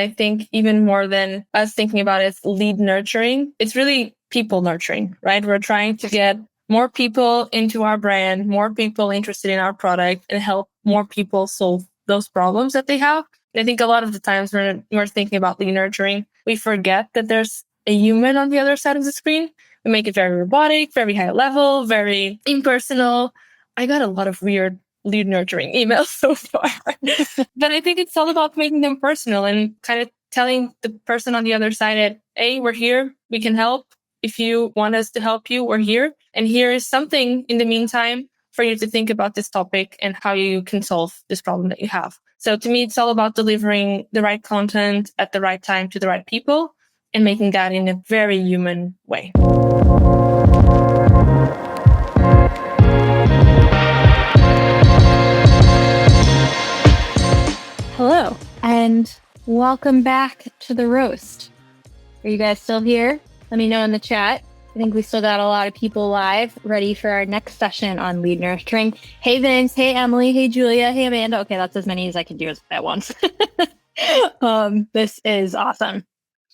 I think even more than us thinking about it, it's lead nurturing. It's really people nurturing, right? We're trying to get more people into our brand, more people interested in our product, and help more people solve those problems that they have. I think a lot of the times when we're thinking about lead nurturing, we forget that there's a human on the other side of the screen. We make it very robotic, very high level, very impersonal. I got a lot of weird lead nurturing emails so far. But I think it's all about making them personal and kind of telling the person on the other side that, hey, we're here, we can help. If you want us to help you, we're here. And here is something in the meantime for you to think about this topic and how you can solve this problem that you have. So to me, it's all about delivering the right content at the right time to the right people and making that in a very human way. Hello, and welcome back to the roast. Are you guys still here? Let me know in the chat. I think we still got a lot of people live, ready for our next session on lead nurturing. Hey, Vince. Hey, Emily. Hey, Julia. Hey, Amanda. Okay, that's as many as I can do at once. This is awesome.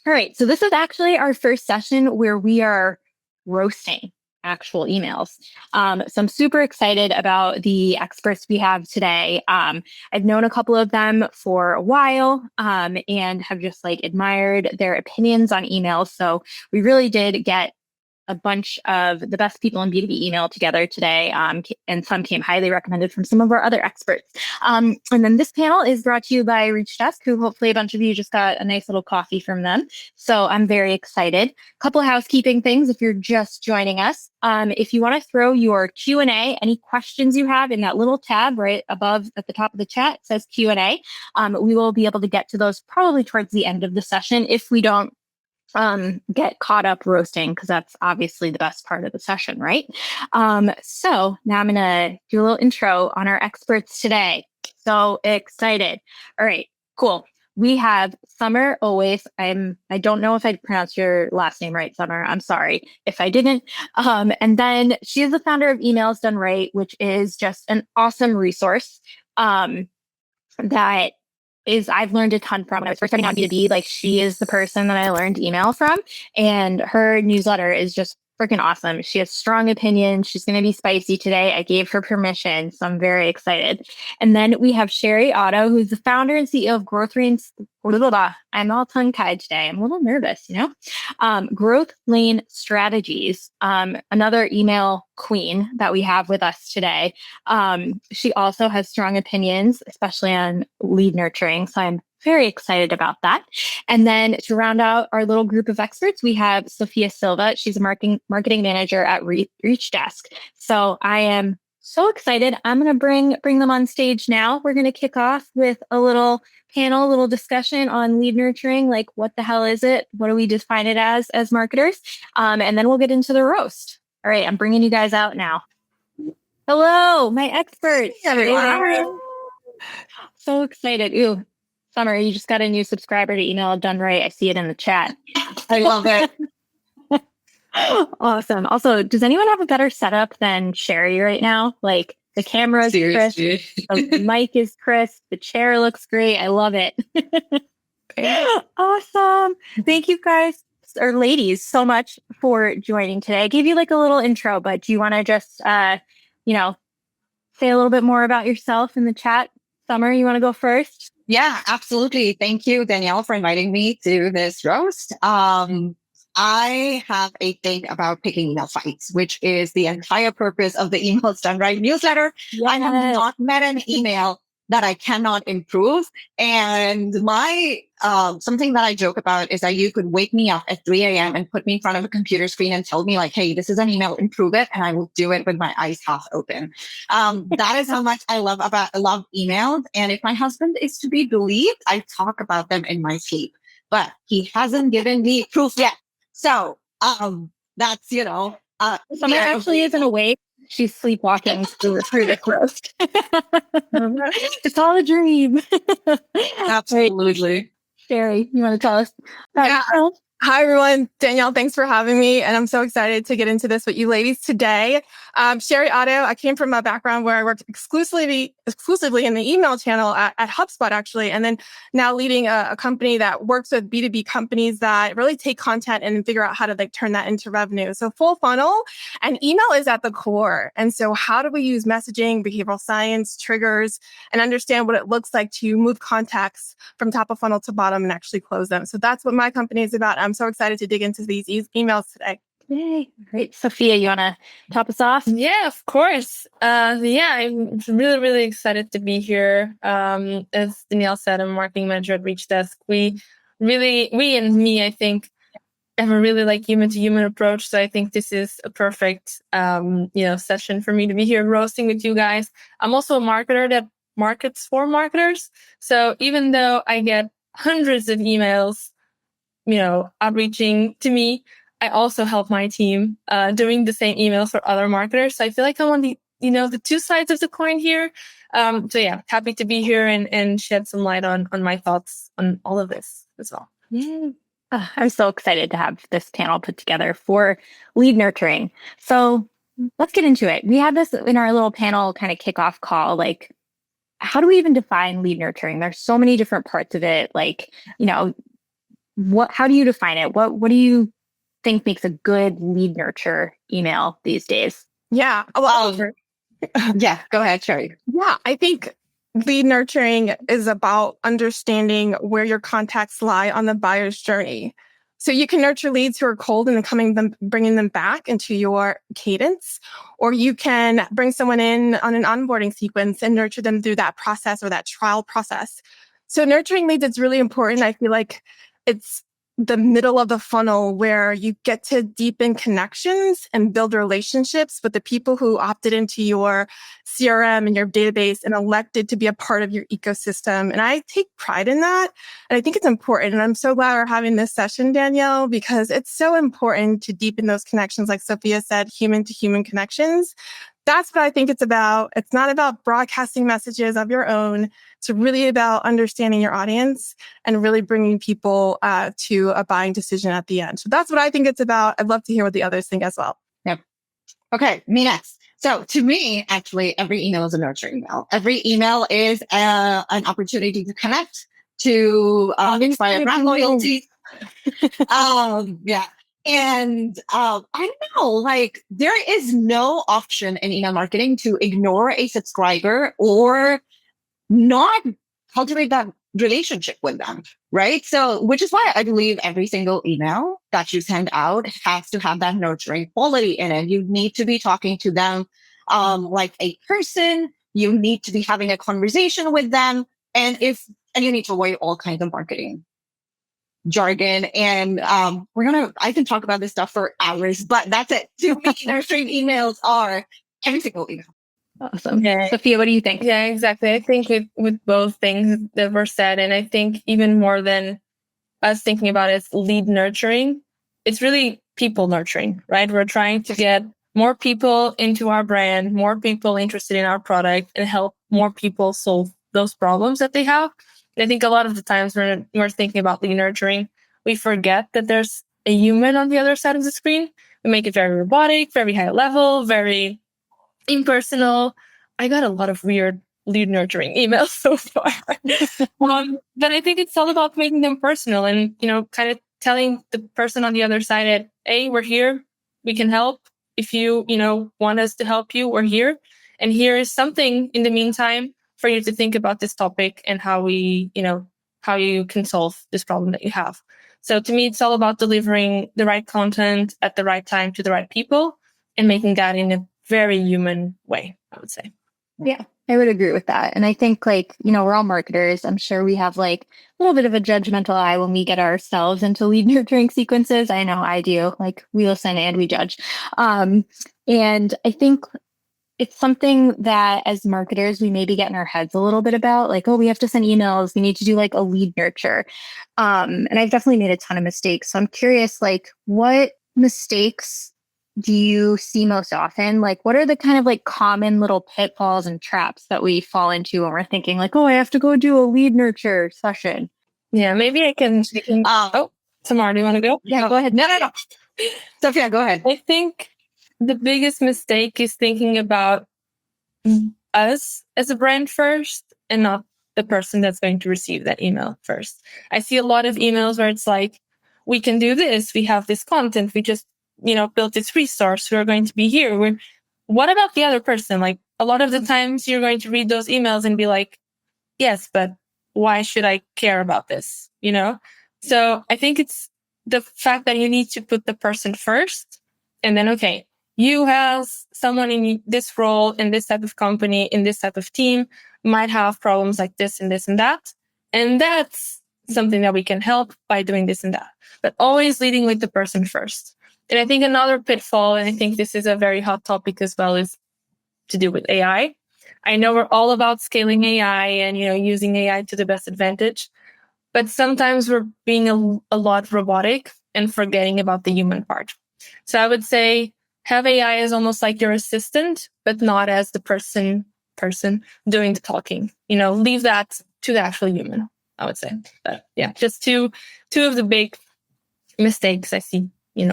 All right, so this is actually our first session where we are roasting actual emails. So I'm super excited about the experts we have today. I've known a couple of them for a while and have just admired their opinions on emails. So we really did get a bunch of the best people in B2B email together today, and some came highly recommended from some of our other experts. And then this panel is brought to you by Reach Desk, who hopefully a bunch of you just got a nice little coffee from them. So I'm very excited. A couple of housekeeping things if you're just joining us. If you want to throw your Q&A, any questions you have in that little tab right above at the top of the chat, it says Q&A. We will be able to get to those probably towards the end of the session if we don't get caught up roasting, because that's obviously the best part of the session, right? So now I'm going to do a little intro on our experts today. So excited. All right, cool. We have Samar always. I don't know if I pronounced your last name right, Samar. I'm sorry if I didn't. And then she is the founder of Emails Done Right, which is just an awesome resource that I've learned a ton from. When I was first starting out B2B, she is the person that I learned email from, and her newsletter is just freaking awesome. She has strong opinions. She's going to be spicy today. I gave her permission, so I'm very excited. And then we have Sheri Otto, who's the founder and CEO of Growth Lane. I'm all tongue-tied today. I'm a little nervous, Growth Lane Strategies, another email queen that we have with us today. She also has strong opinions, especially on lead nurturing. So I'm very excited about that. And then to round out our little group of experts, we have Sofia Silva. She's a marketing manager at Reach Desk. So I am so excited. I'm going to bring them on stage now. We're going to kick off with a little panel, a little discussion on lead nurturing. What the hell is it? What do we define it as marketers? And then we'll get into the roast. All right, I'm bringing you guys out now. Hello, my experts. Hey, everyone. So excited. Ooh. Samar, you just got a new subscriber to Email Done Right. I see it in the chat. I love it. Awesome. Also, does anyone have a better setup than Sheri right now? The camera is crisp, the mic is crisp, the chair looks great. I love it. Awesome. Thank you guys, or ladies, so much for joining today. I gave you a little intro, but do you want to just, say a little bit more about yourself in the chat? Samar, you want to go first? Yeah, absolutely. Thank you, Danielle, for inviting me to this roast. I have a thing about picking email fights, which is the entire purpose of the Emails Done Right newsletter. Yes. I have not met an email that I cannot improve. And my something that I joke about is that you could wake me up at 3 a.m. and put me in front of a computer screen and tell me hey, this is an email, improve it. And I will do it with my eyes half open. That is how much I love emails. And if my husband is to be believed, I talk about them in my sleep, but he hasn't given me proof yet. So that's, Samar actually isn't awake. She's sleepwalking through the roast. It's all a dream. Absolutely. Sheri, you want to tell us about yourself? Hi, everyone. Danielle, thanks for having me. And I'm so excited to get into this with you ladies today. Sheri Otto, I came from a background where I worked exclusively in the email channel at HubSpot, actually. And then now leading a company that works with B2B companies that really take content and figure out how to turn that into revenue. So full funnel and email is at the core. And so how do we use messaging, behavioral science, triggers, and understand what it looks like to move contacts from top of funnel to bottom and actually close them? So that's what my company is about. I'm so excited to dig into these emails today. Yay. Great. Sophia, you want to top us off? Yeah, of course. I'm really, really excited to be here. As Danielle said, I'm a marketing manager at Reach Desk. We and me, I think, have a really human to human approach. So I think this is a perfect, session for me to be here roasting with you guys. I'm also a marketer that markets for marketers. So even though I get hundreds of emails, outreaching to me, I also help my team doing the same emails for other marketers. So I feel like I'm on the two sides of the coin here. So yeah, happy to be here and shed some light on my thoughts on all of this as well. Yeah. I'm so excited to have this panel put together for lead nurturing. So let's get into it. We had this in our little panel kind of kickoff call, how do we even define lead nurturing? There's so many different parts of it. How do you define it? What do you think makes a good lead nurture email these days? Yeah. Yeah, go ahead, Sheri. Yeah, I think lead nurturing is about understanding where your contacts lie on the buyer's journey. So you can nurture leads who are cold and bringing them back into your cadence, or you can bring someone in on an onboarding sequence and nurture them through that process or that trial process. So nurturing leads is really important. I feel like it's the middle of the funnel where you get to deepen connections and build relationships with the people who opted into your CRM and your database and elected to be a part of your ecosystem. And I take pride in that. And I think it's important. And I'm so glad we're having this session, Danielle, because it's so important to deepen those connections. Like Sofia said, human to human connections. That's what I think it's about. It's not about broadcasting messages of your own. It's really about understanding your audience and really bringing people to a buying decision at the end. So that's what I think it's about. I'd love to hear what the others think as well. Yep. Okay, me next. So to me, actually, every email is a nurturing email. Every email is an opportunity to connect, to inspire brand loyalty. Yeah. And I don't know, there is no option in email marketing to ignore a subscriber or not cultivate that relationship with them, right? So, which is why I believe every single email that you send out has to have that nurturing quality in it. You need to be talking to them like a person. You need to be having a conversation with them, and you need to avoid all kinds of marketing jargon. And I can talk about this stuff for hours, but that's it. To me, nurturing emails are every single email. Awesome. Yeah. Sophia, what do you think? Yeah, exactly. I think with both things that were said, and I think even more than us thinking about it, it's lead nurturing. It's really people nurturing, right? We're trying to get more people into our brand, more people interested in our product, and help more people solve those problems that they have. And I think a lot of the times when we're thinking about lead nurturing, we forget that there's a human on the other side of the screen. We make it very robotic, very high level, very impersonal. I got a lot of weird lead nurturing emails so far. But I think it's all about making them personal and, kind of telling the person on the other side that, hey, we're here. We can help. If you, want us to help you, we're here. And here is something in the meantime for you to think about this topic and how you can solve this problem that you have. So to me, it's all about delivering the right content at the right time to the right people and making that in a very human way, I would say. Yeah, I would agree with that. And I think we're all marketers. I'm sure we have a little bit of a judgmental eye when we get ourselves into lead nurturing sequences. I know I do. We listen and we judge. And I think it's something that as marketers, we maybe get in our heads a little bit about we have to send emails. We need to do a lead nurture. And I've definitely made a ton of mistakes. So I'm curious, what mistakes do you see most often? What are the kind of common little pitfalls and traps that we fall into when we're thinking I have to go do a lead nurture session? Yeah, maybe I can. Samar, do you want to go? Yeah, go ahead. No. Sofia, go ahead. I think the biggest mistake is thinking about us as a brand first and not the person that's going to receive that email first. I see a lot of emails where it's like, we can do this. We have this content. We just, built this resource. We're going to be here. What about the other person? Like a lot of the times you're going to read those emails and be like, yes, but why should I care about this? So I think it's the fact that you need to put the person first and then, okay, you as someone in this role, in this type of company, in this type of team might have problems like this and this and that. And that's something that we can help by doing this and that, but always leading with the person first. And I think another pitfall, and I think this is a very hot topic as well, is to do with AI. I know we're all about scaling AI and, using AI to the best advantage, but sometimes we're being a lot robotic and forgetting about the human part. So I would say have AI as almost like your assistant, but not as the person doing the talking. Leave that to the actual human, I would say. But yeah, just two of the big mistakes I see,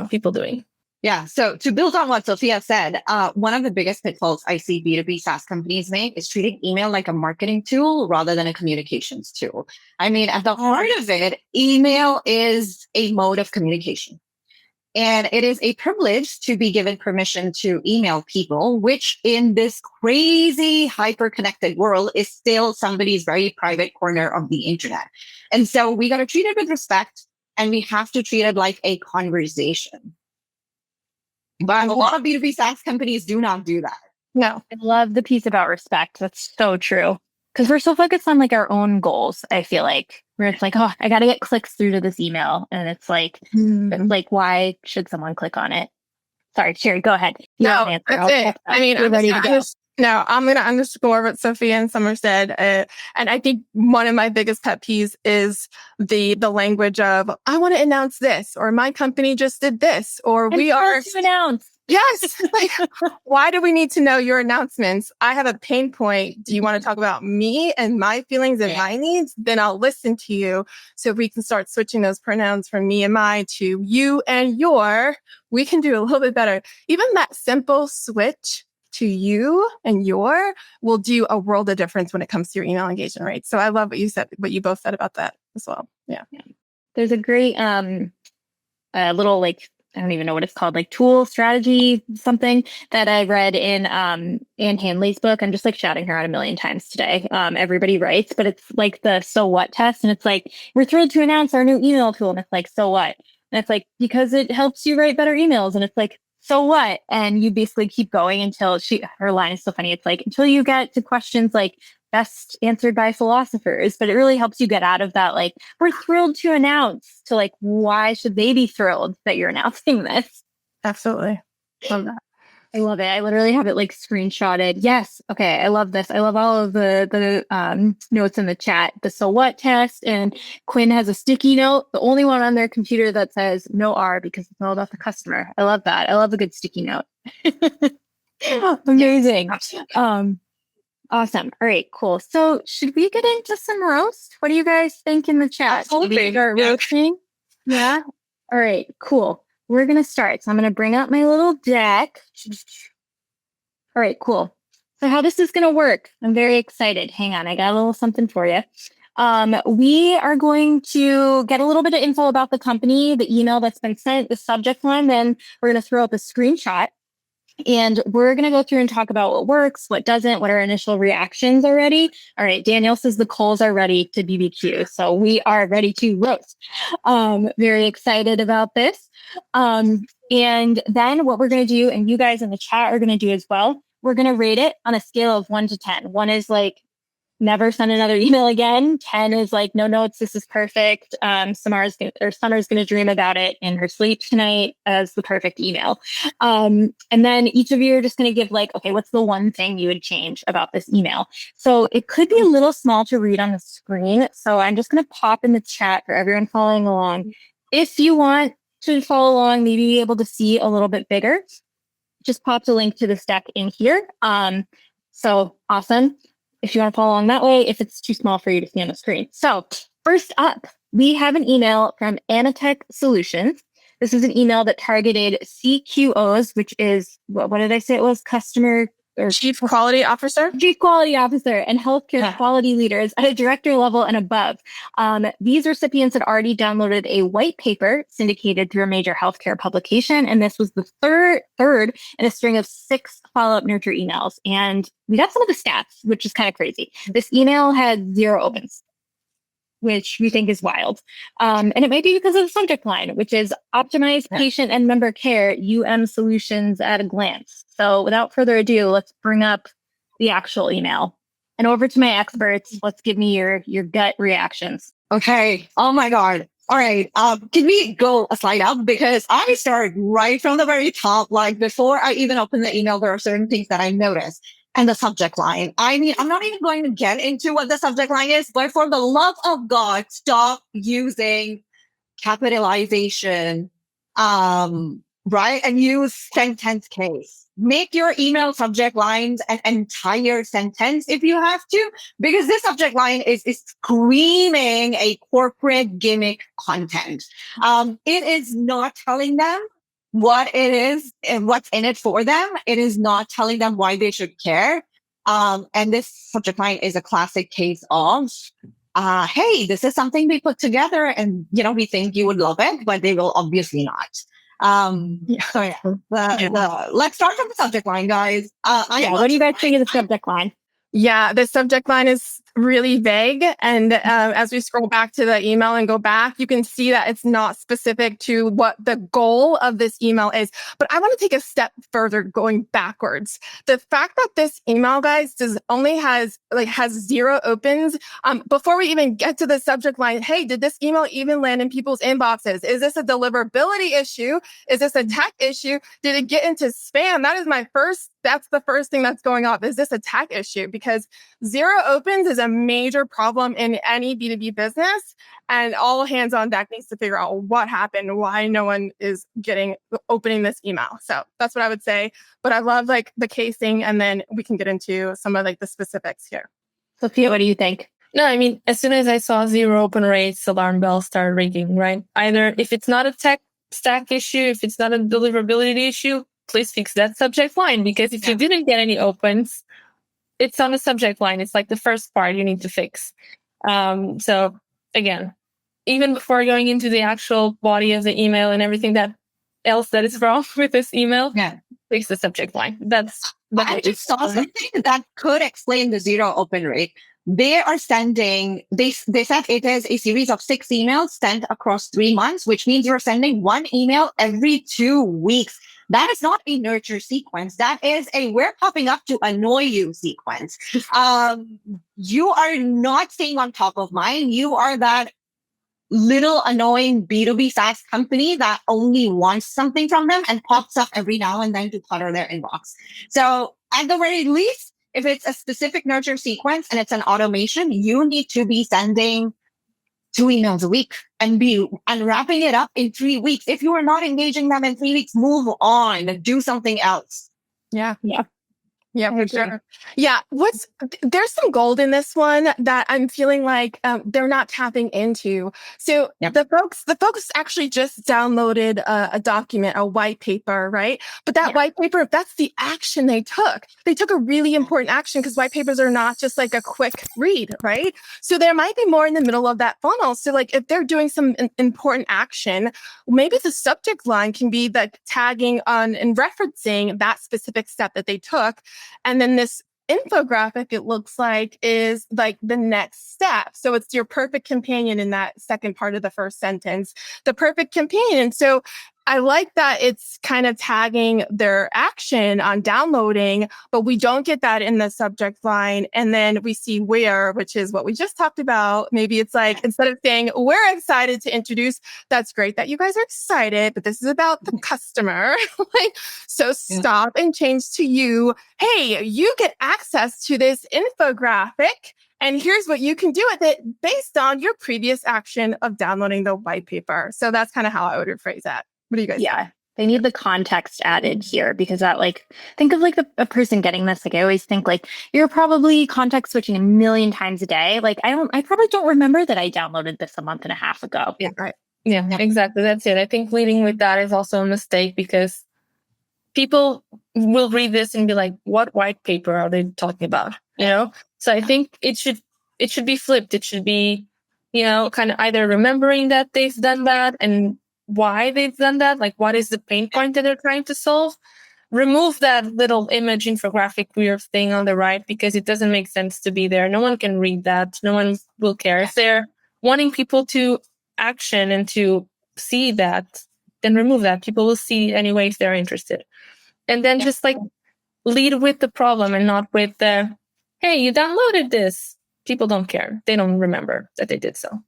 people doing. Yeah. So to build on what Sofia said, one of the biggest pitfalls I see B2B SaaS companies make is treating email like a marketing tool rather than a communications tool. I mean, at the heart of it, email is a mode of communication. And it is a privilege to be given permission to email people, which in this crazy hyper-connected world is still somebody's very private corner of the internet. And so we got to treat it with respect and we have to treat it like a conversation. But a lot of B2B SaaS companies do not do that. No. I love the piece about respect. That's so true. Because we're so focused on like our own goals, I feel like. Where it's like, oh, I got to get clicks through to this email. And it's like, why should someone click on it? Sorry, Sheri, go ahead. No, that's it. I mean, I'm going to underscore what Sofia and Samar said. And I think one of my biggest pet peeves is the language of, I want to announce this, or my company just did this, or and we are to announce. Yes. Like, why do we need to know your announcements? I have a pain point. Do you want to talk about me and my feelings and my needs? Then I'll listen to you. So if we can start switching those pronouns from me and my to you and your, we can do a little bit better. Even that simple switch to you and your will do a world of difference when it comes to your email engagement rate. So I love what you said, what you both said about that as well. Yeah. There's a great little I don't even know what it's called, like tool strategy, something that I read in Anne Handley's book. I'm just like shouting her out a million times today. Everybody writes, but it's like the so what test. And it's like, we're thrilled to announce our new email tool. And it's like, so what? And it's like, because it helps you write better emails. And it's like, so what? And you basically keep going until her line is so funny. It's like, until you get to questions like best answered by philosophers, but it really helps you get out of that. Like, we're thrilled to announce to like, why should they be thrilled that you're announcing this? Absolutely. Love that. I love it. I literally have it like screenshotted. Yes. Okay. I love this. I love all of the notes in the chat. The so what test, and Quinn has a sticky note, the only one on their computer that says no R because it's all about the customer. I love that. I love a good sticky note. Amazing. Awesome. All right, cool. So should we get into some roast? What do you guys think in the chat? Should we start roasting? Yeah. All right, cool. We're going to start. So I'm going to bring up my little deck. All right, cool. So how this is going to work, I'm very excited. Hang on, I got a little something for you. We are going to get a little bit of info about the company, the email that's been sent, the subject line, then we're going to throw up a screenshot. And we're going to go through and talk about what works, what doesn't, what our initial reactions are ready. All right, Danielle says the coals are ready to BBQ. So we are ready to roast. Very excited about this. And then what we're going to do, and you guys in the chat are going to do as well, we're going to rate it on a scale of 1 to 10. 1 is like, never send another email again. 10 is like, no notes, this is perfect. Summer's gonna dream about it in her sleep tonight as the perfect email. And then each of you are just gonna give like, okay, what's the one thing you would change about this email? So it could be a little small to read on the screen. So I'm just gonna pop in the chat for everyone following along. If you want to follow along, maybe be able to see a little bit bigger, just pop the link to this deck in here. So awesome. If you want to follow along that way, if it's too small for you to see on the screen. So first up, we have an email from Anatech Solutions. This is an email that targeted CQOs, which is, what did I say it was? Customer or Chief Quality Officer. Chief Quality Officer and healthcare quality leaders at a director level and above. These recipients had already downloaded a white paper syndicated through a major healthcare publication. And this was the third in a string of 6 follow-up nurture emails. And we got some of the stats, which is kind of crazy. This email had 0 opens, which we think is wild. And it may be because of the subject line, which is optimize patient and member care, solutions at a glance. So without further ado, let's bring up the actual email. And over to my experts, let's give me your gut reactions. Okay. Oh my God. All right. Can we go a slide up? Because I start right from the very top. Like before I even open the email, there are certain things that I notice. And the subject line. I mean, I'm not even going to get into what the subject line is, but for the love of God, stop using capitalization, right? And use sentence case. Make your email subject lines an entire sentence if you have to, because this subject line is screaming a corporate gimmick content. It is not telling them what it is and what's in it for them. It is not telling them why they should care. And this subject line is a classic case of, hey, this is something we put together and, we think you would love it, but they will obviously not. Let's start from the subject line, guys. What do you guys think of the subject line? Yeah, the subject line is really vague. And as we scroll back to the email and go back, you can see that it's not specific to what the goal of this email is. But I want to take a step further going backwards. The fact that this email, guys, has 0 opens. Before we even get to the subject line, hey, did this email even land in people's inboxes? Is this a deliverability issue? Is this a tech issue? Did it get into spam? That's the first thing that's going off. Is this a tech issue? Because 0 opens is a major problem in any B2B business, and all hands on deck needs to figure out what happened, why no one is opening this email. So that's what I would say. But I love the casing, and then we can get into some of the specifics here. Sophia, what do you think? No, I mean, as soon as I saw 0 open rates, alarm bells started ringing, right? Either if it's not a tech stack issue, if it's not a deliverability issue, please fix that subject line, because if you didn't get any opens, it's on the subject line. It's the first part you need to fix. So again, even before going into the actual body of the email and everything else that is wrong with this email, fix the subject line. I just saw something that could explain the 0 open rate. They are sending, they said it is a series of 6 emails sent across 3 months, which means you're sending 1 email every 2 weeks. That is not a nurture sequence. That is a we're popping up to annoy you sequence. You are not staying on top of mind. You are that little annoying B2B SaaS company that only wants something from them and pops up every now and then to clutter their inbox. So at the very least, if it's a specific nurture sequence and it's an automation, you need to be sending 2 emails a week and wrapping it up in 3 weeks. If you are not engaging them in 3 weeks, move on, do something else. Yeah, for sure. Yeah, there's some gold in this one that I'm feeling like they're not tapping into. So the folks actually just downloaded a document, a white paper, right? But that white paper, that's the action they took. They took a really important action, because white papers are not just a quick read, right? So there might be more in the middle of that funnel. So if they're doing some important action, maybe the subject line can be tagging on and referencing that specific step that they took. And then this infographic, it looks like, is the next step. So it's your perfect companion in that second part of the first sentence, the perfect companion. So I like that it's kind of tagging their action on downloading, but we don't get that in the subject line. And then we see where, which is what we just talked about. Maybe it's instead of saying, we're excited to introduce, that's great that you guys are excited, but this is about the customer. So stop and change to you. Hey, you get access to this infographic, and here's what you can do with it based on your previous action of downloading the white paper. So that's kind of how I would rephrase that. What do you guys think? They need the context added here because that think of a person getting this. I always think you're probably context switching a million times a day. I probably don't remember that I downloaded this a month and a half ago. Yeah, right. Yeah, exactly. That's it. I think leading with that is also a mistake because people will read this and be like, what white paper are they talking about? So I think it should be flipped. It should be, kind of either remembering that they've done that and why they've done that. What is the pain point that they're trying to solve? Remove that little image infographic weird thing on the right because it doesn't make sense to be there. No one can read that. No one will care. If they're wanting people to action and to see that, then remove that. People will see anyway if they're interested. And then just lead with the problem and not with the, hey, you downloaded this. People don't care. They don't remember that they did so.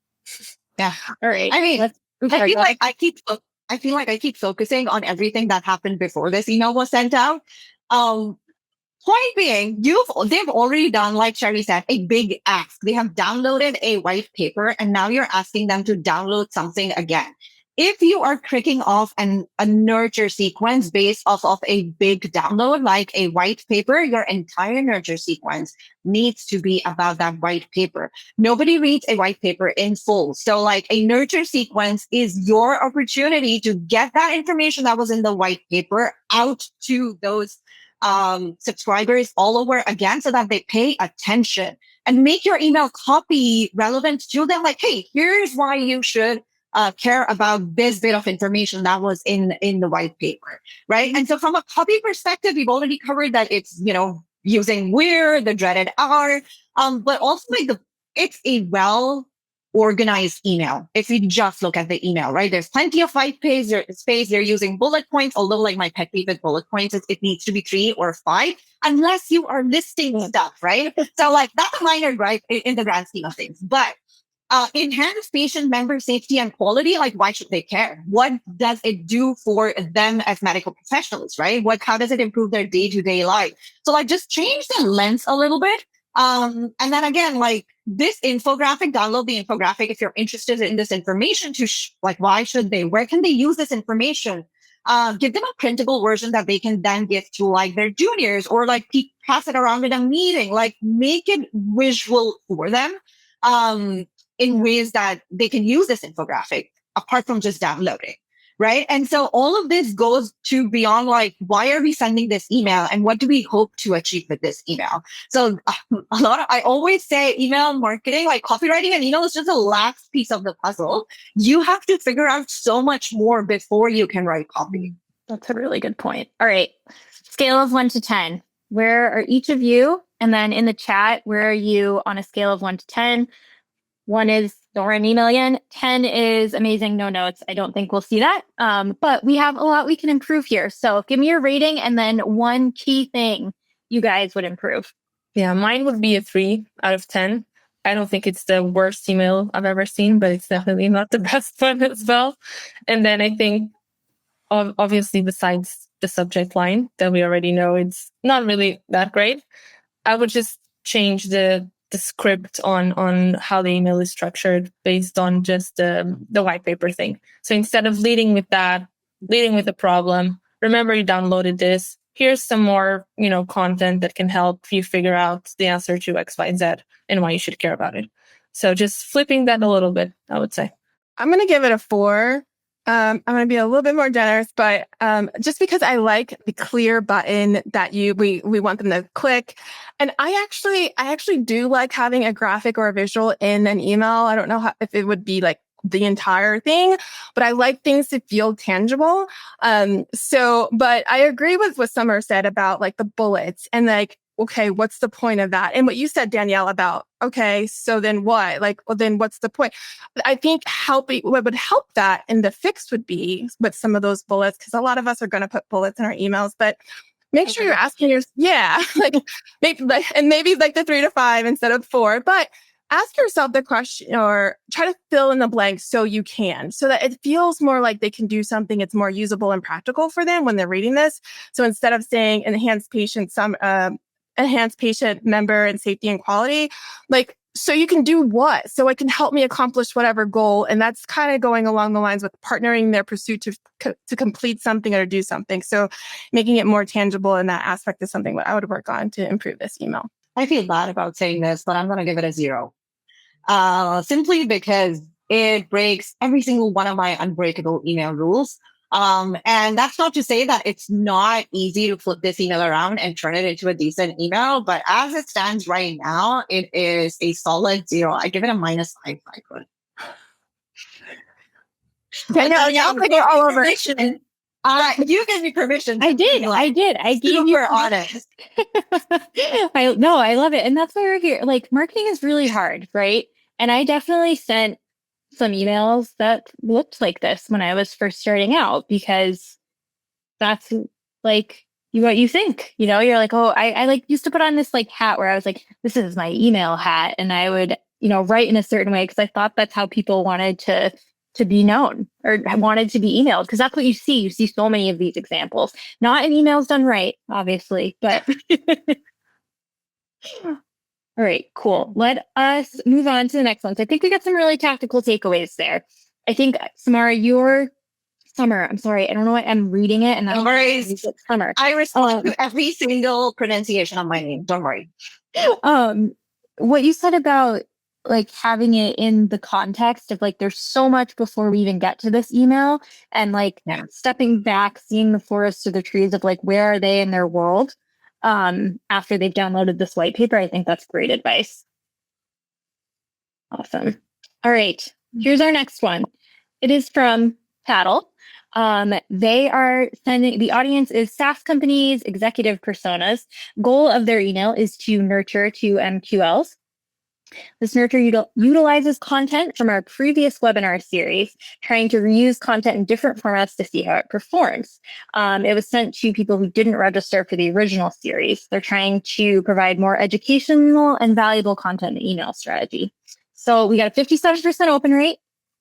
Yeah. All right. I mean, I feel like I keep focusing on everything that happened before this email was sent out. Point being, they've already done, like Sheri said, a big ask. They have downloaded a white paper, and now you're asking them to download something again. If you are kicking off a nurture sequence based off of a big download, like a white paper, your entire nurture sequence needs to be about that white paper. Nobody reads a white paper in full. So a nurture sequence is your opportunity to get that information that was in the white paper out to those subscribers all over again so that they pay attention and make your email copy relevant to them. Hey, here's why you should care about this bit of information that was in the white paper, right? And so from a copy perspective, we've already covered that it's, using where, the dreaded R, but also it's a well-organized email. If you just look at the email, right? There's plenty of white space. You're using bullet points, although my pet peeve with bullet points is it needs to be 3 or 5, unless you are listing stuff, right? So that's a minor gripe in the grand scheme of things. But enhance patient member safety and quality. Why should they care? What does it do for them as medical professionals, right? How does it improve their day-to-day life? So just change the lens a little bit. And then again, this infographic, download the infographic if you're interested in this information to why should they? Where can they use this information? Give them a printable version that they can then give to their juniors or pass it around in a meeting. Make it visual for them. In ways that they can use this infographic apart from just downloading, right? And so all of this goes to beyond why are we sending this email and what do we hope to achieve with this email? So I always say email marketing, copywriting and email is just the last piece of the puzzle. You have to figure out so much more before you can write copy. That's a really good point. All right. Scale of 1 to 10. Where are each of you? And then in the chat, where are you on a scale of 1 to 10? 1 is don't write an email again. 10 is amazing, no notes. I don't think we'll see that. But we have a lot we can improve here. So give me your rating and then one key thing you guys would improve. Yeah, mine would be a 3 out of 10. I don't think it's the worst email I've ever seen, but it's definitely not the best one as well. And then I think, obviously, besides the subject line that we already know, it's not really that great. I would just change the script on how the email is structured based on just the white paper thing. So instead of leading with the problem, remember you downloaded this. Here's some more, content that can help you figure out the answer to X, Y, Z and why you should care about it. So just flipping that a little bit, I would say. I'm going to give it a 4. I'm going to be a little bit more generous, but just because I like the clear button that we want them to click. And I actually do like having a graphic or a visual in an email. I don't know if it would be the entire thing, but I like things to feel tangible. But I agree with what Samar said about the bullets and okay, what's the point of that? And what you said, Danielle, about, okay, so then what? Well, then what's the point? I think what would help that in the fix would be with some of those bullets, because a lot of us are going to put bullets in our emails, but make sure you're asking maybe the 3 to 5 instead of 4, but ask yourself the question or try to fill in the blanks so that it feels more like they can do something. It's more usable and practical for them when they're reading this. So instead of saying enhanced patient member and safety and quality, so you can do what? So it can help me accomplish whatever goal. And that's kind of going along the lines with partnering their pursuit to complete something or do something. So making it more tangible in that aspect is something that I would work on to improve this email. I feel bad about saying this, but I'm going to give it a 0. Simply because it breaks every single one of my unbreakable email rules. And that's not to say that it's not easy to flip this email around and turn it into a decent email. But as it stands right now, it is a solid 0. I give it a -5 if I could. I'll put it all over. You gave me permission. I did. I gave you Super honest. I love it. And that's why we're here. Like, marketing is really hard, right? And I definitely sent some emails that looked like this when I was first starting out, because that's like what you think, you're like, oh, I like used to put on this like hat where I was like, this is my email hat. And I would, write in a certain way because I thought that's how people wanted to be known or wanted to be emailed, because that's what you see. You see so many of these examples, not in emails done right, obviously, but all right, cool. Let us move on to the next one. So I think we got some really tactical takeaways there. I think, Samar, I'm sorry, I don't know why I'm reading it. And don't worry. Samar. I respond to every single pronunciation of my name. Don't worry. What you said about like having it in the context of like, there's so much before we even get to this email, and like stepping back, seeing the forest or the trees of like, where are they in their world? After they've downloaded this white paper. I think that's great advice. Awesome. All right. Here's our next one. It is from Paddle. They are sending, the audience is SaaS companies, executive personas. Goal of their email is to nurture 2 MQLs. This nurture utilizes content from our previous webinar series, trying to reuse content in different formats to see how it performs. It was sent to people who didn't register for the original series. They're trying to provide more educational and valuable content in the email strategy. So we got a 57% open rate,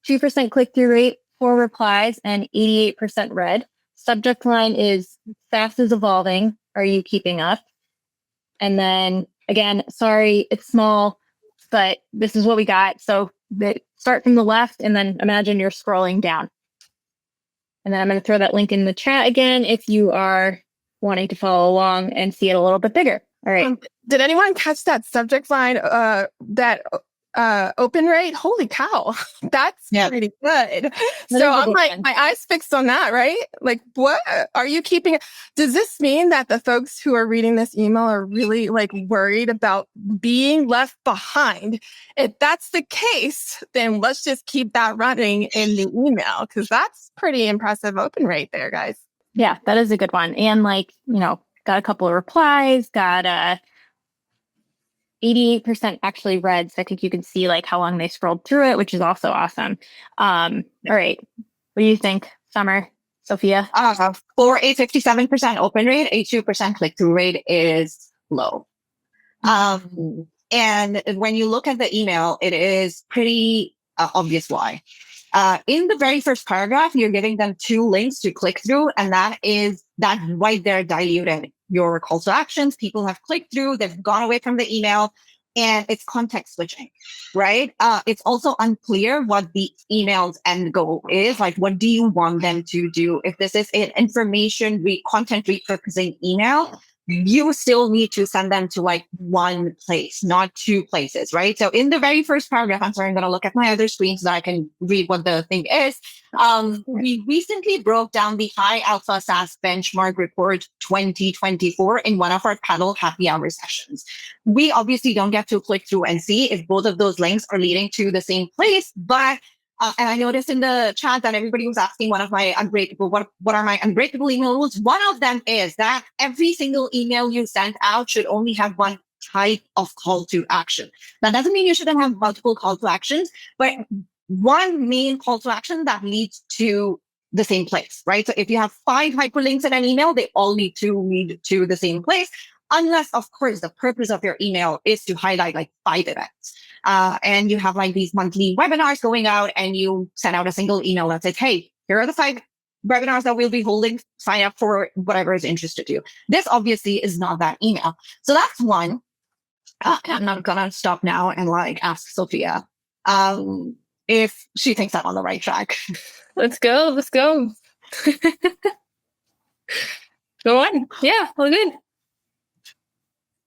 2% click-through rate, 4 replies, and 88% read. Subject line is SaaS is evolving. Are you keeping up? And then again, sorry, it's small, but this is what we got. So start from the left and then imagine you're scrolling down. And then I'm going to throw that link in the chat again if you are wanting to follow along and see it a little bit bigger. All right. Did anyone catch that subject line, that open rate? Holy cow. That's pretty good. So I'm like, my eyes fixed on that, right? Like, what are you keeping? Does this mean that the folks who are reading this email are really like worried about being left behind? If that's the case, then let's just keep that running in the email, because that's pretty impressive open rate there, guys. Yeah, that is a good one. And like, got a couple of replies, got 88% actually read. So I think you can see like how long they scrolled through it, which is also awesome. All right. What do you think, Samar, Sofia? For a 57% open rate, a 2% click-through rate is low. And when you look at the email, it is pretty obvious why. In the very first paragraph, you're giving them 2 links to click through, and that right there diluted your call to actions. People have clicked through, they've gone away from the email, and it's context switching, right? It's also unclear what the email's end goal is. Like, what do you want them to do? If this is an content repurposing email, you still need to send them to like one place, not 2 places, right? So in the very first paragraph, I'm sorry, I'm going to look at my other screen so that I can read what the thing is. We recently broke down the High Alpha SaaS Benchmark Report 2024 in one of our Paddle happy hour sessions. We obviously don't get to click through and see if both of those links are leading to the same place, but and I noticed in the chat that everybody was asking what are my unbreakable email rules? One of them is that every single email you send out should only have one type of call to action. That doesn't mean you shouldn't have multiple call to actions, but one main call to action that leads to the same place, right? So if you have 5 hyperlinks in an email, they all need to lead to the same place. Unless, of course, the purpose of your email is to highlight like 5 events. And you have like these monthly webinars going out, and you send out a single email that says, hey, here are the 5 webinars that we'll be holding. Sign up for whatever is interested you. This obviously is not that email. So that's one. I'm not gonna stop now and like ask Sophia if she thinks I'm on the right track. Let's go. Let's go. Go on. Yeah, all good.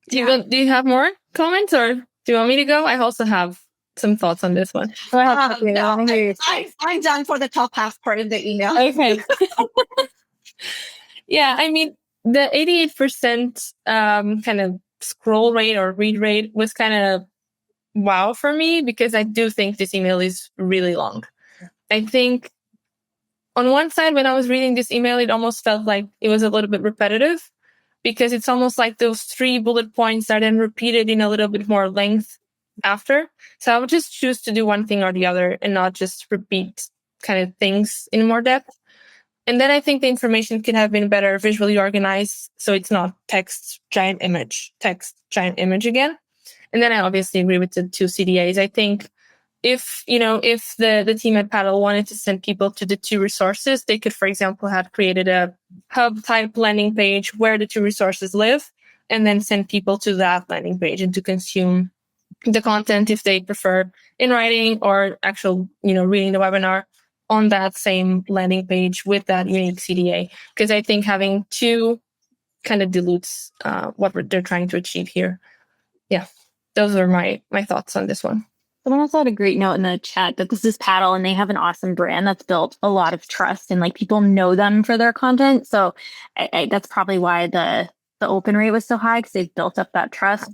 Do you have more comments, or do you want me to go? I also have some thoughts on this one. Go ahead. No, I'm done for the top half part of the email. Okay. Yeah, I mean, the 88% kind of scroll rate or read rate was kind of wow for me, because I do think this email is really long. I think on one side, when I was reading this email, it almost felt like it was a little bit repetitive, because it's almost like those 3 bullet points are then repeated in a little bit more length after. So I would just choose to do one thing or the other and not just repeat kind of things in more depth. And then I think the information could have been better visually organized, so it's not text, giant image again. And then I obviously agree with the 2 CTAs. I think if the team at Paddle wanted to send people to the 2 resources, they could, for example, have created a hub type landing page where the 2 resources live, and then send people to that landing page and to consume the content if they prefer in writing or actual, reading the webinar on that same landing page with that unique CTA. Because I think having 2 kind of dilutes what they're trying to achieve here. Yeah, those are my thoughts on this one. Someone also had a great note in the chat that this is Paddle and they have an awesome brand that's built a lot of trust, and like people know them for their content. So that's probably why the open rate was so high, because they've built up that trust.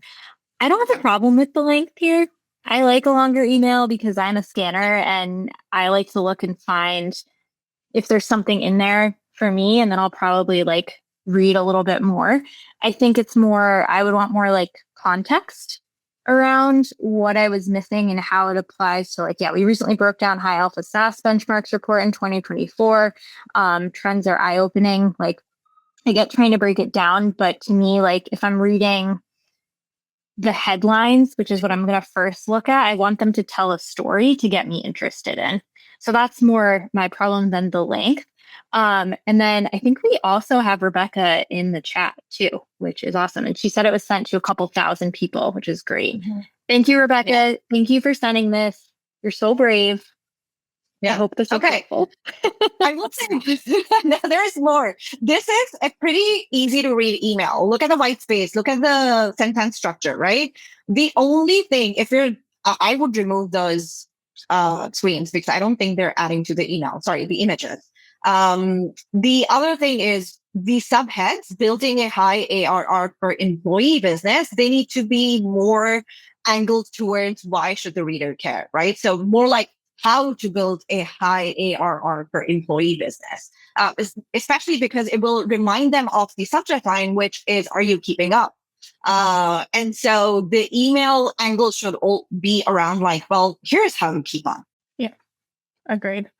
I don't have a problem with the length here. I like a longer email because I'm a scanner and I like to look and find if there's something in there for me, and then I'll probably like read a little bit more. I think it's more, I would want more like context around what I was missing and how it applies to, like, yeah, we recently broke down high alpha SaaS benchmarks report in 2024. Trends are eye-opening. Like, I get trying to break it down, but to me, like, if I'm reading the headlines, which is what I'm going to first look at, I want them to tell a story to get me interested in. So that's more my problem than the length. And then I think we also have Rebecca in the chat too, which is awesome. And she said it was sent to a couple thousand people, which is great. Mm-hmm. Thank you, Rebecca. Yeah. Thank you for sending this. You're so brave. Yeah. I hope this is helpful. I will say there's more. This is a pretty easy to read email. Look at the white space. Look at the sentence structure, right? The only thing, I would remove those screens because I don't think they're adding to the email. Sorry, the images. The other thing is the subheads, building a high ARR per employee business. They need to be more angled towards why should the reader care, right? So more like how to build a high ARR per employee business, especially because it will remind them of the subject line, which is, are you keeping up? And so the email angle should all be around like, well, here's how you keep on. Yeah, agreed.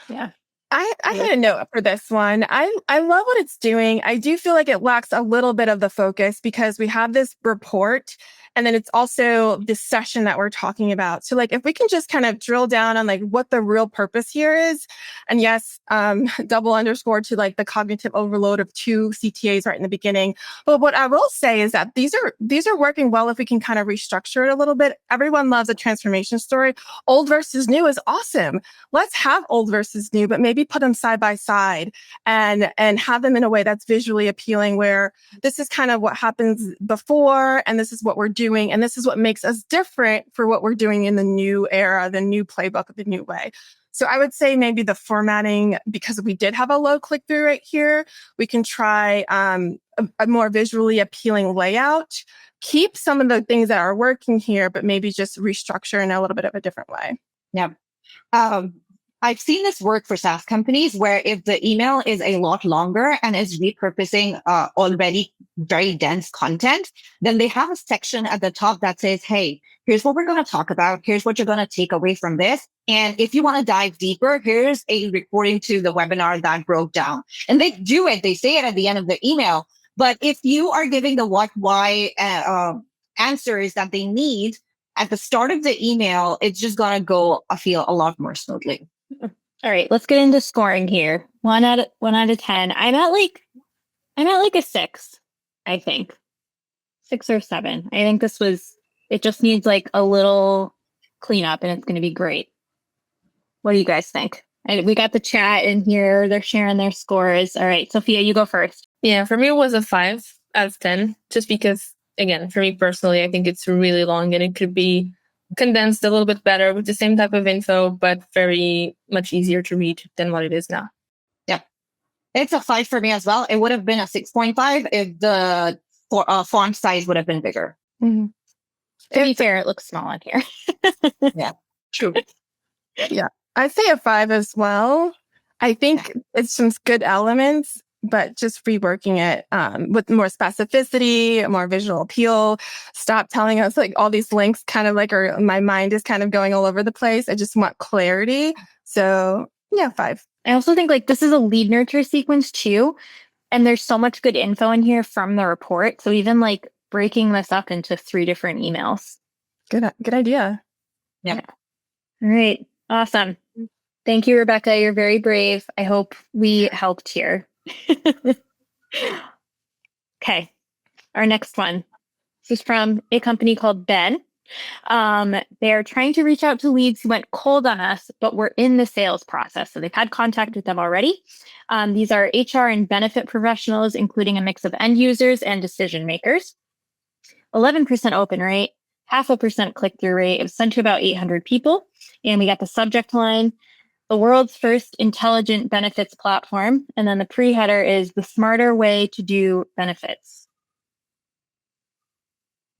Yeah. I had a note for this one. I love what it's doing. I do feel like it lacks a little bit of the focus because we have this report and then it's also this session that we're talking about. So like if we can just kind of drill down on like what the real purpose here is, and yes, double underscore to like the cognitive overload of 2 CTAs right in the beginning. But what I will say is that these are working well if we can kind of restructure it a little bit. Everyone loves a transformation story. Old versus new is awesome. Let's have old versus new, but maybe put them side by side and have them in a way that's visually appealing, where this is kind of what happens before and this is what we're doing and this is what makes us different for what we're doing in the new era, the new playbook, the new way. So I would say maybe the formatting, because we did have a low click-through rate here, we can try a more visually appealing layout, keep some of the things that are working here, but maybe just restructure in a little bit of a different way. Yeah. I've seen this work for SaaS companies where if the email is a lot longer and is repurposing already very dense content, then they have a section at the top that says, hey, here's what we're going to talk about. Here's what you're going to take away from this. And if you want to dive deeper, here's a recording to the webinar that broke down. And they do it. They say it at the end of the email. But if you are giving the what, why answers that they need at the start of the email, it's just going to go, I feel, a lot more smoothly. All right, let's get into scoring here. 1 out of 10. I'm at like a 6, I think. 6 or 7. I think this was It just needs like a little cleanup and it's going to be great. What do you guys think? And we got the chat in here. They're sharing their scores. All right, Sophia, you go first. Yeah, for me, it was a 5 out of 10, just because, again, for me personally, I think it's really long and it could be condensed a little bit better with the same type of info, but very much easier to read than what it is now. Yeah. It's a 5 for me as well. It would have been a 6.5 if the font size would have been bigger. Mm-hmm. To be fair, it looks small on here. Yeah. True. Yeah. I'd say a 5 as well. I think it's some good elements, but just reworking it with more specificity, more visual appeal. Stop telling us like all these links kind of like, or my mind is kind of going all over the place. I just want clarity. So yeah, 5. I also think like this is a lead nurture sequence too. And there's so much good info in here from the report. So even like breaking this up into 3 different emails. Good idea. Yeah. All right. Awesome. Thank you, Rebecca. You're very brave. I hope we helped here. Okay. Our next one. This is from a company called Ben. They're trying to reach out to leads who went cold on us, but we're in the sales process. So they've had contact with them already. These are HR and benefit professionals, including a mix of end users and decision makers. 11% open rate, 0.5% click-through rate. It was sent to about 800 people. And we got the subject line, the world's first intelligent benefits platform. And then the pre-header is the smarter way to do benefits.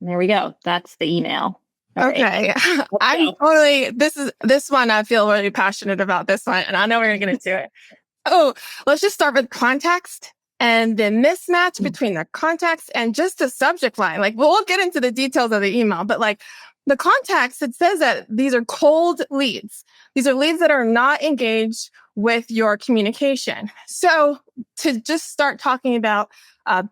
And there we go. That's the email. Okay. I'm totally, this one, I feel really passionate about this one, and I know we're going to do it. Oh, let's just start with context and the mismatch between the context and just the subject line. Like, we'll get into the details of the email, but like the context, it says that these are cold leads. These are leads that are not engaged with your communication. So to just start talking about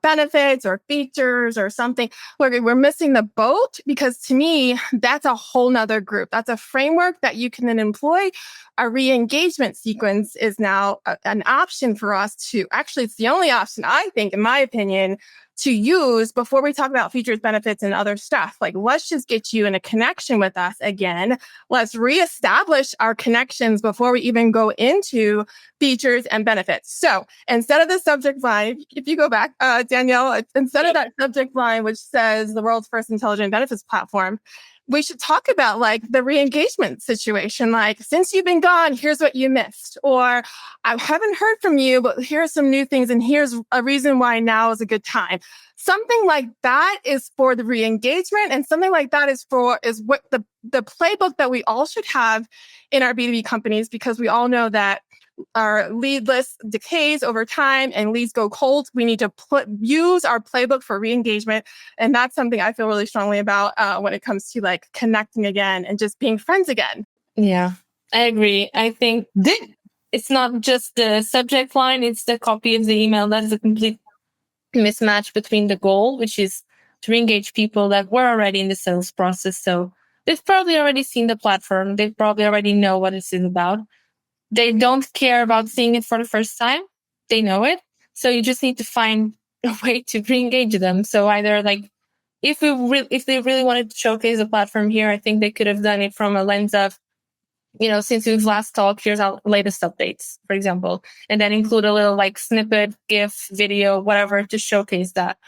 benefits or features or something, we're missing the boat, because to me, that's a whole nother group. That's a framework that you can then employ. A re-engagement sequence is now an option for us to, actually, it's the only option, I think, in my opinion, to use before we talk about features, benefits, and other stuff. Like, let's just get you in a connection with us again. Let's reestablish our connections before we even go into features and benefits. So instead of the subject line, if you go back, Danielle, instead of that subject line, which says the world's first intelligent benefits platform, we should talk about like the re-engagement situation. Like, since you've been gone, here's what you missed. Or I haven't heard from you, but here's some new things. And here's a reason why now is a good time. Something like that is for the re-engagement. And something like that is what the playbook that we all should have in our B2B companies, because we all know that our lead list decays over time and leads go cold. We need to use our playbook for re-engagement. And that's something I feel really strongly about when it comes to like connecting again and just being friends again. Yeah, I agree. I think it's not just the subject line, it's the copy of the email. That is a complete mismatch between the goal, which is to re-engage people that were already in the sales process. So they've probably already seen the platform. They probably already know what this is about. They don't care about seeing it for the first time. They know it. So you just need to find a way to re-engage them. So either like, if they really wanted to showcase the platform here, I think they could have done it from a lens of, since we've last talked, here's our latest updates, for example, and then include a little like snippet, GIF, video, whatever to showcase that.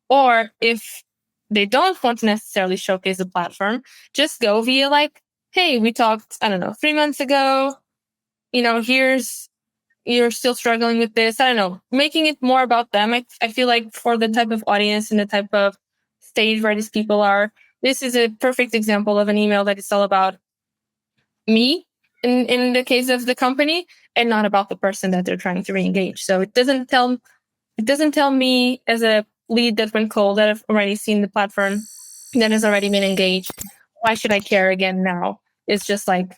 Or if they don't want to necessarily showcase the platform, just go via like, hey, we talked, 3 months ago. You're still struggling with this. I don't know, making it more about them. I feel like for the type of audience and the type of stage where these people are, this is a perfect example of an email that is all about me in the case of the company and not about the person that they're trying to re-engage. So it doesn't tell me as a lead that went cold, that I've already seen the platform, that has already been engaged, why should I care again now? It's just like,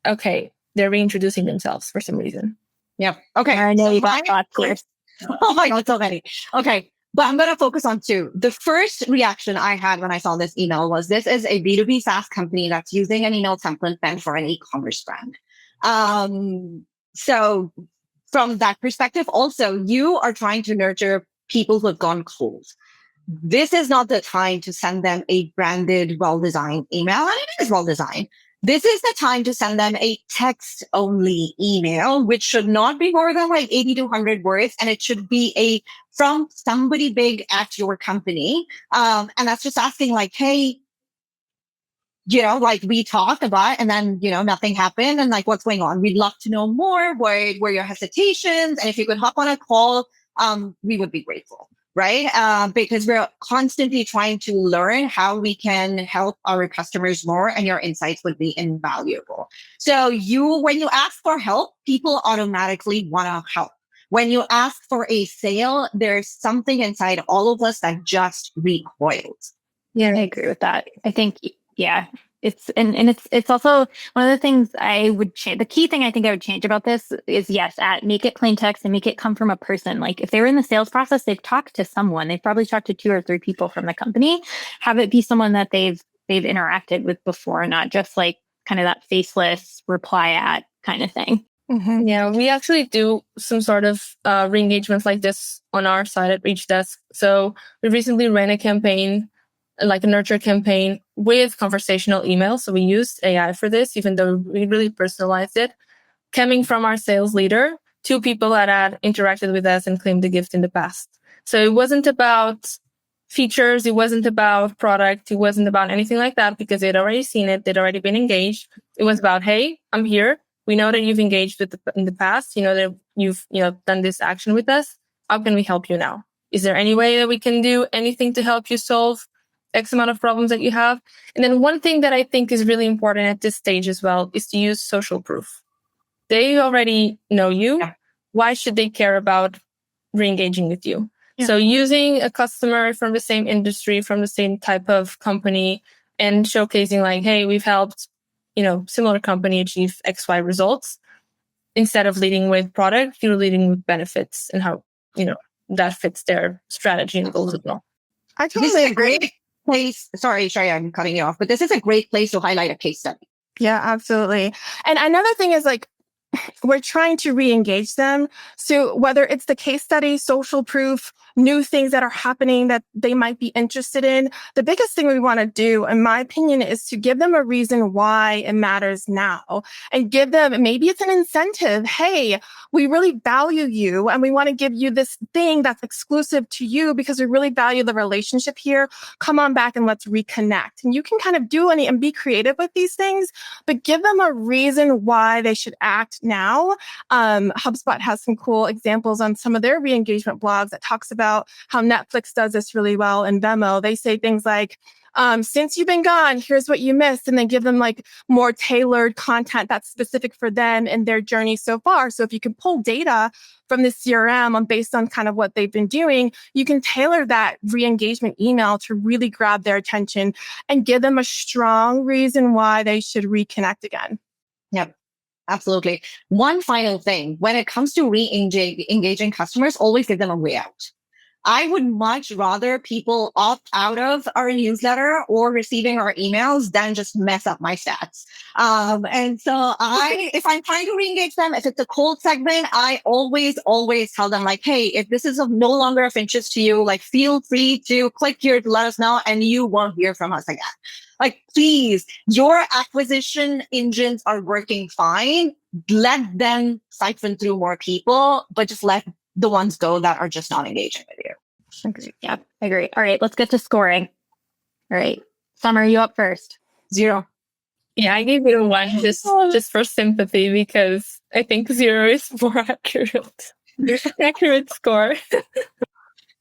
okay, they're reintroducing themselves for some reason. Yeah. Okay. I know you got thoughts here. Oh my God, so many. Okay. But I'm going to focus on 2. The first reaction I had when I saw this email was, this is a B2B SaaS company that's using an email template meant for an e-commerce brand. So from that perspective, also, you are trying to nurture people who have gone cold. this is not the time to send them a branded, well-designed email. And it is well-designed. This is the time to send them a text-only email, which should not be more than like 80 to 100 words. And it should be from somebody big at your company. And that's just asking like, hey, like we talked about, and then, nothing happened. And like, what's going on? We'd love to know more. What were your hesitations? And if you could hop on a call, we would be grateful. Right? Because we're constantly trying to learn how we can help our customers more, and your insights would be invaluable. So when you ask for help, people automatically want to help. When you ask for a sale, there's something inside all of us that just recoils. Yeah, I agree with that. I think, yeah, it's also one of the things I would change. The key thing I think I would change about this is, yes, make it plain text and make it come from a person. Like if they were in the sales process, they've talked to someone. They've probably talked to 2 or 3 people from the company. Have it be someone that they've interacted with before, not just like kind of that faceless reply at kind of thing. Mm-hmm. Yeah, we actually do some sort of re-engagements like this on our side at Reach Desk. So we recently ran a campaign, like a nurture campaign with conversational email. So we used AI for this, even though we really personalized it, coming from our sales leader to people that had interacted with us and claimed the gift in the past. So it wasn't about features. It wasn't about product. It wasn't about anything like that, because they'd already seen it. They'd already been engaged. It was about, hey, I'm here. We know that you've engaged in the past. You know that you've done this action with us. How can we help you now? Is there any way that we can do anything to help you solve X amount of problems that you have? And then one thing that I think is really important at this stage as well is to use social proof. They already know you. Yeah. Why should they care about re-engaging with you? Yeah. So using a customer from the same industry, from the same type of company, and showcasing like, hey, we've helped, similar company achieve XY results. Instead of leading with product, you're leading with benefits and how, that fits their strategy and goals as well. I totally agree. Place. Sorry, Sheri, I'm cutting you off, but this is a great place to highlight a case study. Yeah, absolutely. And another thing is like, we're trying to re-engage them. So whether it's the case study, social proof, new things that are happening that they might be interested in, the biggest thing we want to do, in my opinion, is to give them a reason why it matters now, and give them, maybe it's an incentive. Hey, we really value you and we want to give you this thing that's exclusive to you because we really value the relationship here. Come on back and let's reconnect. And you can kind of do and be creative with these things, but give them a reason why they should act now. HubSpot has some cool examples on some of their re-engagement blogs that talks about how Netflix does this really well in Venmo. They say things like, since you've been gone, here's what you missed. And then give them like more tailored content that's specific for them and their journey so far. So if you can pull data from the CRM based on kind of what they've been doing, you can tailor that re-engagement email to really grab their attention and give them a strong reason why they should reconnect again. Yep. Absolutely. One final thing, when it comes to engaging customers, always give them a way out. I would much rather people opt out of our newsletter or receiving our emails than just mess up my stats. And so if I'm trying to re-engage them, if it's a cold segment, I always tell them like, hey, if this is no longer of interest to you, like feel free to click here to let us know and you won't hear from us again. Like, please, your acquisition engines are working fine. Let them siphon through more people, but just let the ones go that are just not engaging with you. Agree. Yeah, I agree. All right, let's get to scoring. All right, Samar, you up first? 0. Yeah, I gave it a 1 just for sympathy, because I think 0 is more accurate. Accurate score.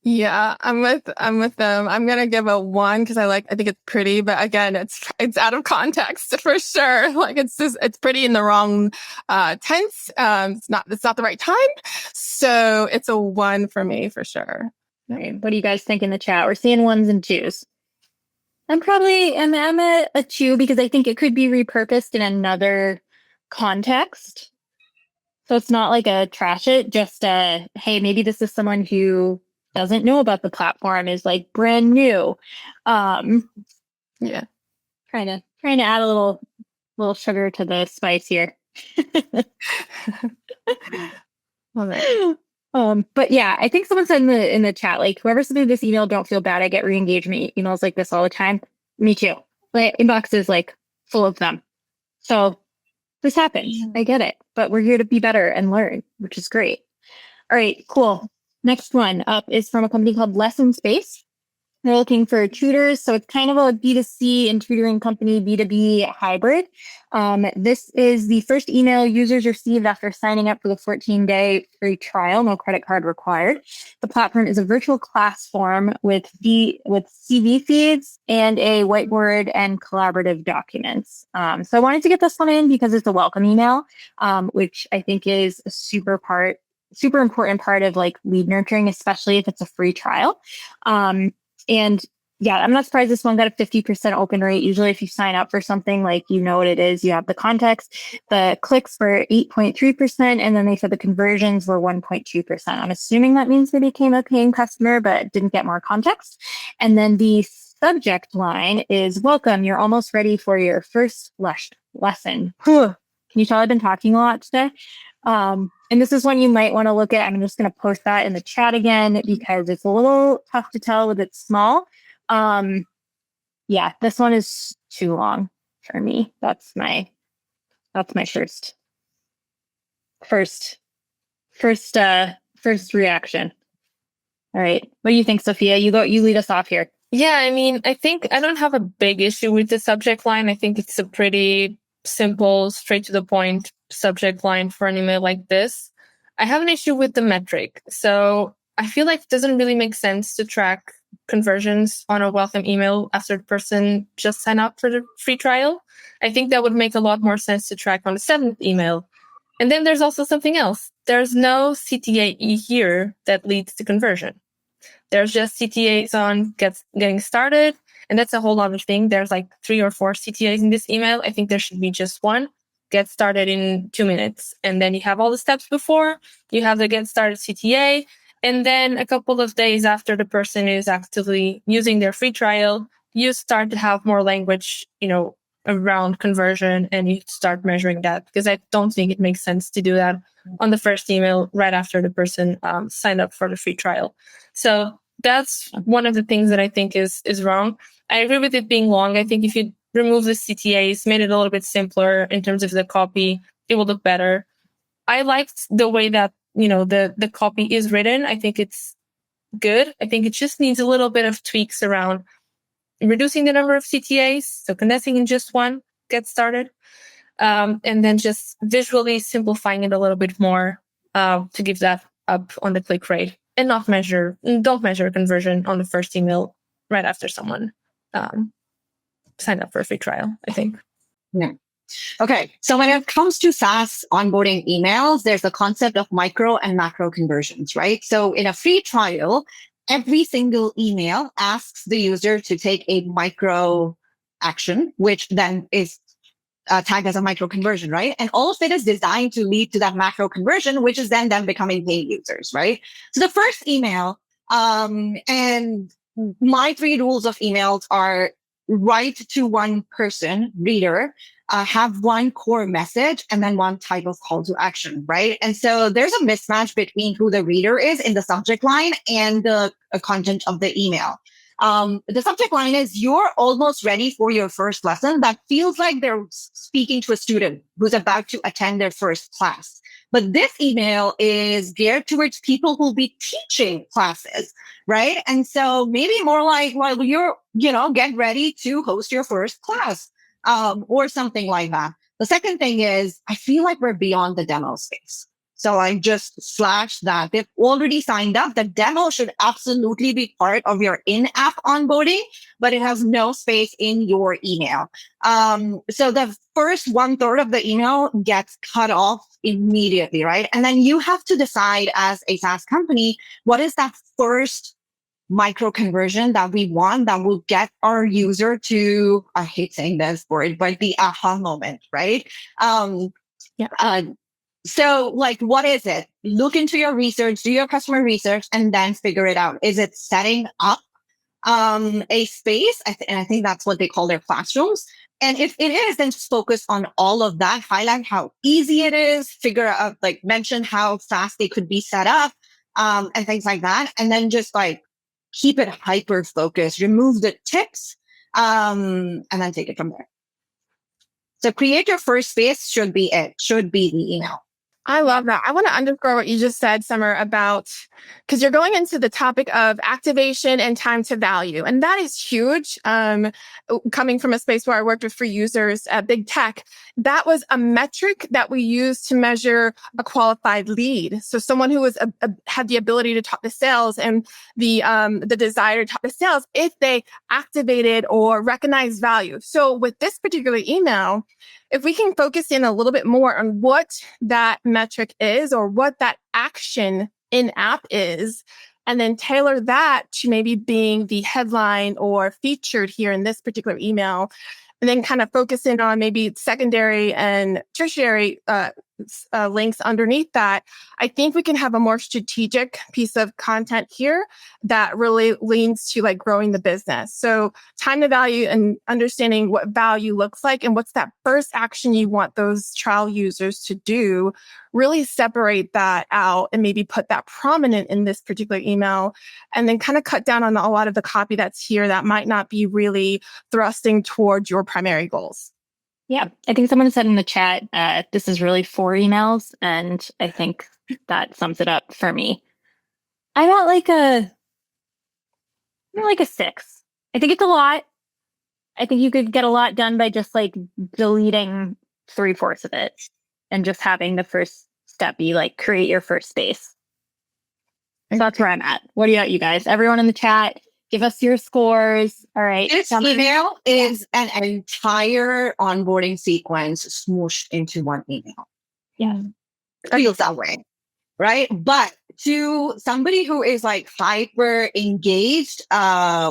Yeah, I'm with them. I'm gonna give a 1 because I think it's pretty, but again, it's out of context for sure. Like it's pretty in the wrong tense. It's not the right time. So it's a 1 for me for sure. All right, what do you guys think in the chat? We're seeing 1s and 2s. I'm a 2 because I think it could be repurposed in another context. So it's not like a trash it, just hey, maybe this is someone who doesn't know about the platform, is like brand new. Yeah. Trying to add a little sugar to the spice here. Love it. But yeah, I think someone said in the chat, like, whoever submitted this email, don't feel bad. I get re-engagement emails like this all the time. Me too. My inbox is like full of them. So this happens. I get it. But we're here to be better and learn, which is great. All right, cool. Next one up is from a company called Lesson Space. They're looking for tutors. So it's kind of a B2C and tutoring company, B2B hybrid. This is the first email users received after signing up for the 14-day free trial, no credit card required. The platform is a virtual class form with CV feeds and a whiteboard and collaborative documents. So I wanted to get this one in because it's a welcome email, which I think is a super important part of like lead nurturing, especially if it's a free trial. And yeah, I'm not surprised this one got a 50% open rate. Usually if you sign up for something, like, you know what it is, you have the context. The clicks were 8.3%, and then they said the conversions were 1.2%. I'm assuming that means they became a paying customer, but didn't get more context. And then the subject line is, welcome, you're almost ready for your first lesson. Can you tell I've been talking a lot today? And this is one you might want to look at. I'm just going to post that in the chat again because it's a little tough to tell with it small. Yeah, this one is too long for me. That's my first reaction. All right. What do you think, Sophia? You lead us off here. Yeah, I mean, I think I don't have a big issue with the subject line. I think it's a pretty simple, straight to the point subject line for an email like this. I have an issue with the metric. So I feel like it doesn't really make sense to track conversions on a welcome email after the person just signed up for the free trial. I think that would make a lot more sense to track on the 7th email. And then there's also something else. There's no CTA here that leads to conversion. There's just CTAs on getting started. And that's a whole other thing. There's like 3 or 4 CTAs in this email. I think there should be just one. Get started in 2 minutes. And then you have all the steps before. You have the get started CTA. And then a couple of days after the person is actively using their free trial, you start to have more language, around conversion, and you start measuring that, because I don't think it makes sense to do that on the first email right after the person signed up for the free trial. So that's one of the things that I think is wrong. I agree with it being long. I think if you remove the CTAs, made it a little bit simpler in terms of the copy, it will look better. I liked the way that, the copy is written. I think it's good. I think it just needs a little bit of tweaks around reducing the number of CTAs, so condensing in just one, get started, and then just visually simplifying it a little bit more to give that up on the click rate, and don't measure conversion on the first email right after someone signed up for a free trial, I think. Yeah. Okay. So when it comes to SaaS onboarding emails, there's a concept of micro and macro conversions, right? So in a free trial, every single email asks the user to take a micro action, which then is tagged as a micro conversion, right? And all of it is designed to lead to that macro conversion, which is then them becoming paying users, right? So the first email, and my 3 rules of emails are: write to one person, reader, have one core message, and then one type of call to action, right? And so there's a mismatch between who the reader is in the subject line and the content of the email. The subject line is, you're almost ready for your first lesson. That feels like they're speaking to a student who's about to attend their first class. But this email is geared towards people who'll be teaching classes, right? And so maybe more like, well, you're, get ready to host your first class, or something like that. The second thing is, I feel like we're beyond the demo space. So I just slash that. They've already signed up. The demo should absolutely be part of your in-app onboarding, but it has no space in your email. So the first 1/3 of the email gets cut off immediately, right? And then you have to decide as a SaaS company, what is that first micro conversion that we want that will get our user to, I hate saying this word, but the aha moment, right? So like, what is it? Look into your research, do your customer research, and then figure it out. Is it setting up a space? And I think that's what they call their classrooms. And if it is, then just focus on all of that, highlight how easy it is, figure out, mention how fast they could be set up. and things like that. And then just like keep it hyper focused, remove the tips, and then take it from there. So create your first space should be it, should be the email. I love that. I want to underscore what you just said, Summer, about because you're going into the topic of activation and time to value. And that is huge. Coming from a space where I worked with free users at big tech, that was a metric that we used to measure a qualified lead. So someone who was had the ability to talk to sales and the desire to talk to sales if they activated or recognized value. So with this particular email, if we can focus in a little bit more on what that metric is or what that action in app is, and then tailor that to maybe being the headline or featured here in this particular email, and then kind of focus in on maybe secondary and tertiary links underneath that, I think we can have a more strategic piece of content here that really leans to like growing the business. So time to value and understanding what value looks like and what's that first action you want those trial users to do, really separate that out and maybe put that prominent in this particular email, and then kind of cut down on a lot of the copy that's here that might not be really thrusting towards your primary goals. Yeah, I think someone said in the chat, this is really 4 emails, and I think that sums it up for me. I'm at like a 6. I think it's a lot. I think you could get a lot done by just like deleting 3/4 of it and just having the first step be like create your first space. So that's where I'm at. What do you got, you guys? Everyone in the chat, give us your scores. All right. This email is an entire onboarding sequence smooshed into one email. Yeah. It feels that way, right? But to somebody who is like hyper engaged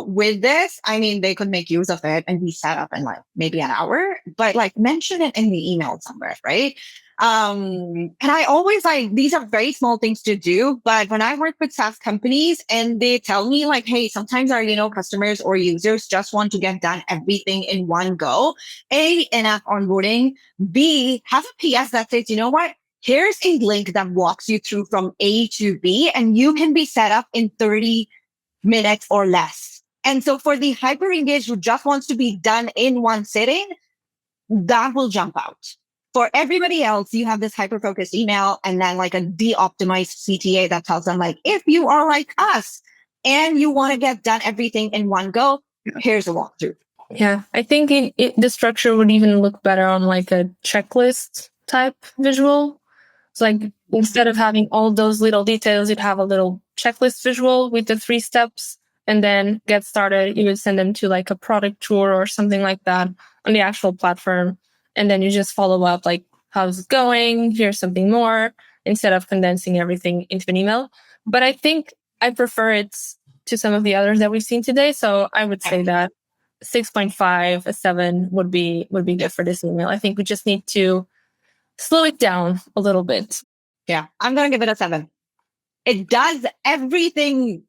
with this, I mean, they could make use of it and be set up in like maybe an hour, but like mention it in the email somewhere, right? And I always like, these are very small things to do, but when I work with SaaS companies and they tell me like, hey, sometimes our, customers or users just want to get done everything in one go. A, enough onboarding. B, have a PS that says, you know what? Here's a link that walks you through from A to B, and you can be set up in 30 minutes or less. And so for the hyper engaged who just wants to be done in one sitting, that will jump out. For everybody else, you have this hyper-focused email and then like a de-optimized CTA that tells them like, if you are like us and you want to get done everything in one go, here's a walkthrough. Yeah, I think the structure would even look better on like a checklist type visual. It's like instead of having all those little details, you'd have a little checklist visual with the 3 steps, and then get started. You would send them to like a product tour or something like that on the actual platform. And then you just follow up, like, how's it going? Here's something more, instead of condensing everything into an email. But I think I prefer it to some of the others that we've seen today. So I would say that 6.5, a 7 would be good for this email. I think we just need to slow it down a little bit. Yeah, I'm going to give it a 7. It does everything.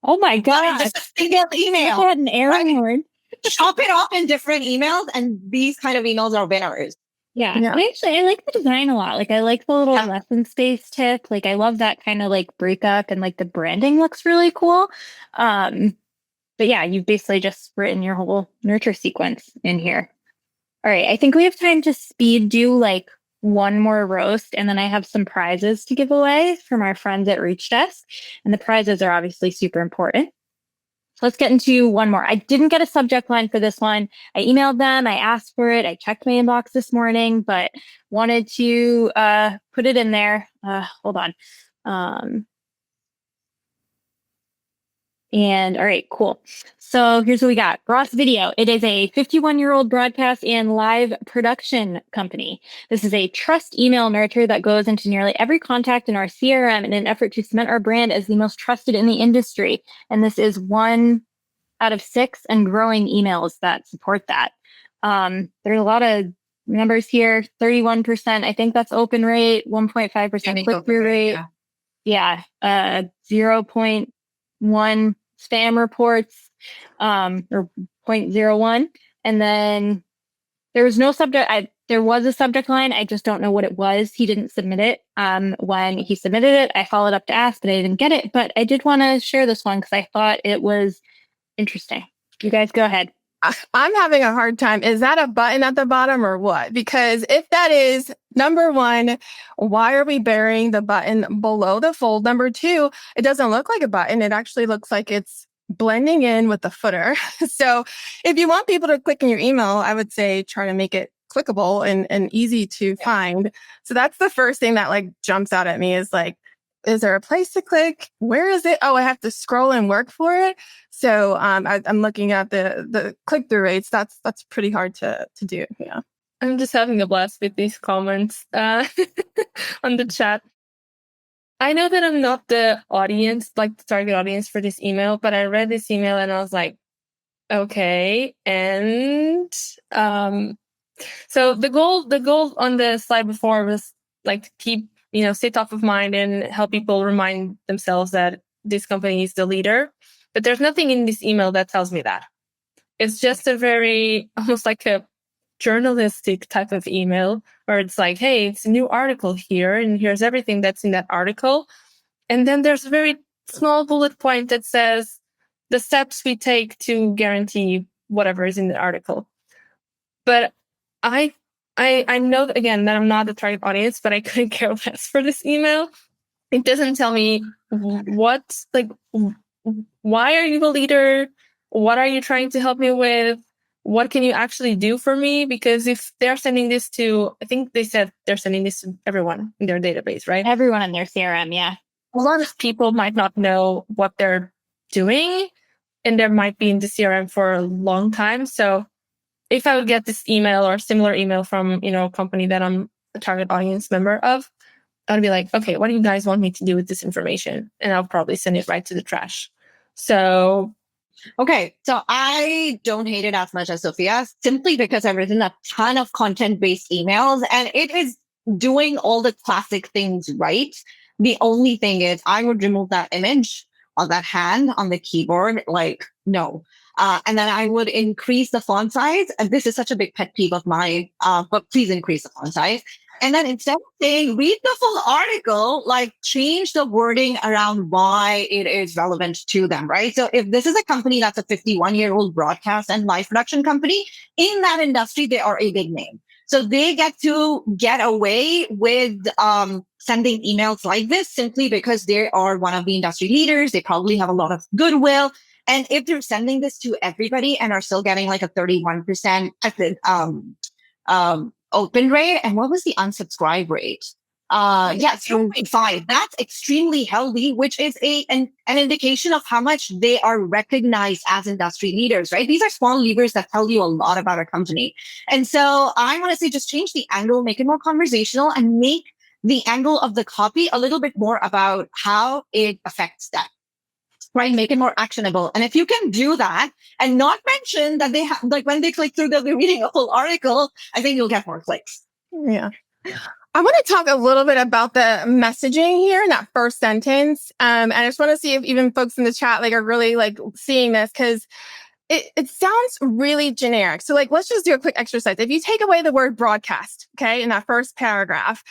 Oh my God. Just a single email. I had an error word. Chop it off in different emails, and these kind of emails are winners. Yeah. And actually, I like the design a lot. Like, I like the little lesson space tip. Like, I love that kind of like breakup, and like the branding looks really cool. But yeah, you've basically just written your whole nurture sequence in here. All right. I think we have time to speed do like one more roast, and then I have some prizes to give away from our friends at Reach Desk. And the prizes are obviously super important. So let's get into one more. I didn't get a subject line for this one. I emailed them. I asked for it. I checked my inbox this morning, but wanted to put it in there. Hold on. And all right, cool. So here's what we got. Ross Video. It is a 51-year-old broadcast and live production company. This is a trust email nurture that goes into nearly every contact in our CRM in an effort to cement our brand as the most trusted in the industry. And this is 1 out of 6 and growing emails that support that. There's a lot of numbers here. 31%. I think that's open rate. 1.5% click-through rate. Yeah. 0.1 spam reports, or 0.01. And then there was no subject. There was a subject line. I just don't know what it was. He didn't submit it. When he submitted it, I followed up to ask, but I didn't get it. But I did want to share this one because I thought it was interesting. You guys go ahead. I'm having a hard time. Is that a button at the bottom or what? Because if that is, number one, why are we burying the button below the fold? Number two, it doesn't look like a button. It actually looks like it's blending in with the footer. So if you want people to click in your email, I would say try to make it clickable and easy to find. So that's the first thing that like jumps out at me is like, is there a place to click? Where is it? Oh, I have to scroll and work for it. So I'm looking at the click-through rates. That's pretty hard to do. Yeah. I'm just having a blast with these comments on the chat. I know that I'm not the audience, like the target audience for this email, but I read this email and I was like, okay. And so the goal on the slide before was like to keep, stay top of mind and help people remind themselves that this company is the leader. But there's nothing in this email that tells me that. It's just a very, almost like a journalistic type of email where it's like, hey, it's a new article here and here's everything that's in that article. And then there's a very small bullet point that says the steps we take to guarantee whatever is in the article. But I know, again, that I'm not the target audience, but I couldn't care less for this email. It doesn't tell me why are you the leader? What are you trying to help me with? What can you actually do for me? Because if they're sending this to, I think they said they're sending this to everyone in their database, right? Everyone in their CRM, yeah. A lot of people might not know what they're doing, and they might be in the CRM for a long time. So if I would get this email or similar email from, a company that I'm a target audience member of, I'd be like, okay, what do you guys want me to do with this information? And I'll probably send it right to the trash. So okay, so I don't hate it as much as Sofia, simply because I've written a ton of content-based emails and it is doing all the classic things right. The only thing is I would remove that image on that hand on the keyboard, like, no. And then I would increase the font size. And this is such a big pet peeve of mine, but please increase the font size. And then instead of saying, read the full article, like change the wording around why it is relevant to them, right? So if this is a company that's a 51-year-old broadcast and live production company, in that industry, they are a big name. So they get to get away with sending emails like this simply because they are one of the industry leaders. They probably have a lot of goodwill. And if they're sending this to everybody and are still getting like a 31% open rate, and what was the unsubscribe rate? It's 2.5. That's extremely healthy, which is an indication of how much they are recognized as industry leaders, right? These are small levers that tell you a lot about a company. And so I want to say just change the angle, make it more conversational, and make the angle of the copy a little bit more about how it affects them. Right, make it more actionable. And if you can do that and not mention that they have, like when they click through, they'll be reading a full article, I think you'll get more clicks. Yeah. I want to talk a little bit about the messaging here in that first sentence. And I just want to see if even folks in the chat are really seeing this because it sounds really generic. So let's just do a quick exercise. If you take away the word broadcast, okay, in that first paragraph,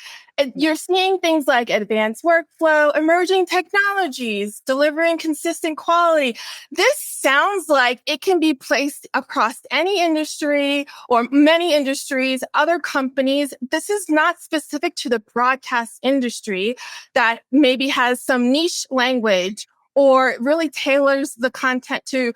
you're seeing things like advanced workflow, emerging technologies, delivering consistent quality. This sounds like it can be placed across any industry or many industries, other companies. This is not specific to the broadcast industry that maybe has some niche language or really tailors the content to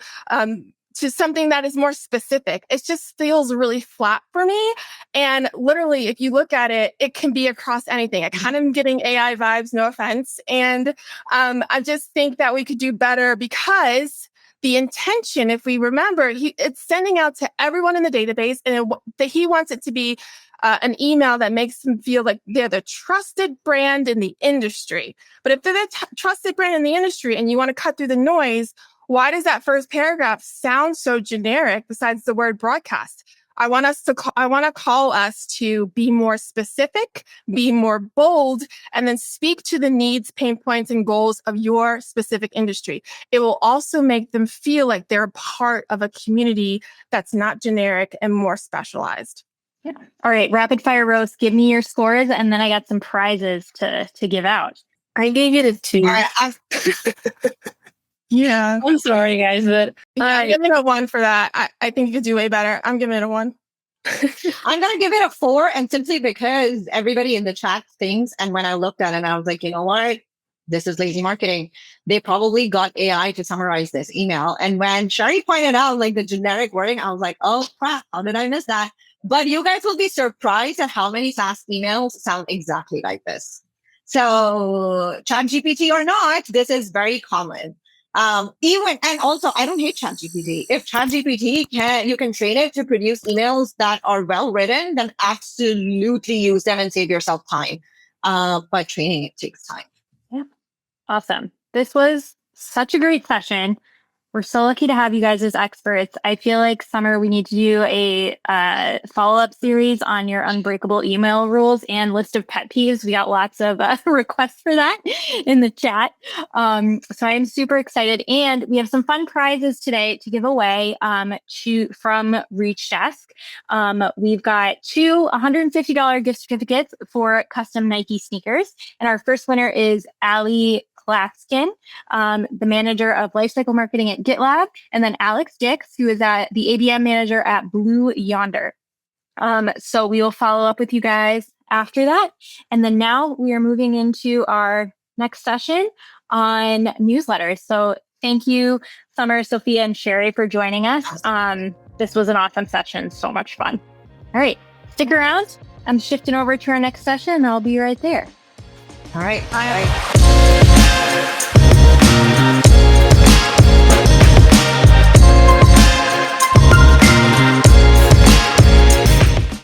something that is more specific. It just feels really flat for me. And literally, if you look at it, it can be across anything. I kind of am getting AI vibes, no offense. And I just think that we could do better because the intention, if we remember, it's sending out to everyone in the database and he wants it to be an email that makes them feel like they're the trusted brand in the industry. But if they're the trusted brand in the industry and you want to cut through the noise, why does that first paragraph sound so generic besides the word broadcast? I want to call us to be more specific, be more bold, and then speak to the needs, pain points, and goals of your specific industry. It will also make them feel like they're part of a community that's not generic and more specialized. Yeah. All right. Rapid fire roast. Give me your scores. And then I got some prizes to give out. I gave it a 2. All right, Yeah. I'm sorry, guys, but I'm giving it a 1 for that. I think you could do way better. I'm giving it a 1. I'm going to give it a 4. And simply because everybody in the chat thinks, and when I looked at it, I was like, you know what? This is lazy marketing. They probably got AI to summarize this email. And when Sheri pointed out like the generic wording, I was like, oh crap, how did I miss that? But you guys will be surprised at how many SaaS emails sound exactly like this. So ChatGPT or not, this is very common. And also I don't hate ChatGPT. If ChatGPT you can train it to produce emails that are well written, then absolutely use them and save yourself time. But training it takes time. Yeah. Awesome. This was such a great session. We're so lucky to have you guys as experts. I feel like, Samar, we need to do a follow-up series on your unbreakable email rules and list of pet peeves. We got lots of requests for that in the chat. So I am super excited. And we have some fun prizes today to give away from Reach Desk. We've got 2 $150 gift certificates for custom Nike sneakers. And our first winner is Allie Klaskin, the manager of lifecycle marketing at GitLab, and then Alex Dix, who is the ABM manager at Blue Yonder. So we will follow up with you guys after that. And then now we are moving into our next session on newsletters. So thank you, Samar, Sofia, and Sheri for joining us. This was an awesome session. So much fun. All right, stick around. I'm shifting over to our next session and I'll be right there. All right. Bye.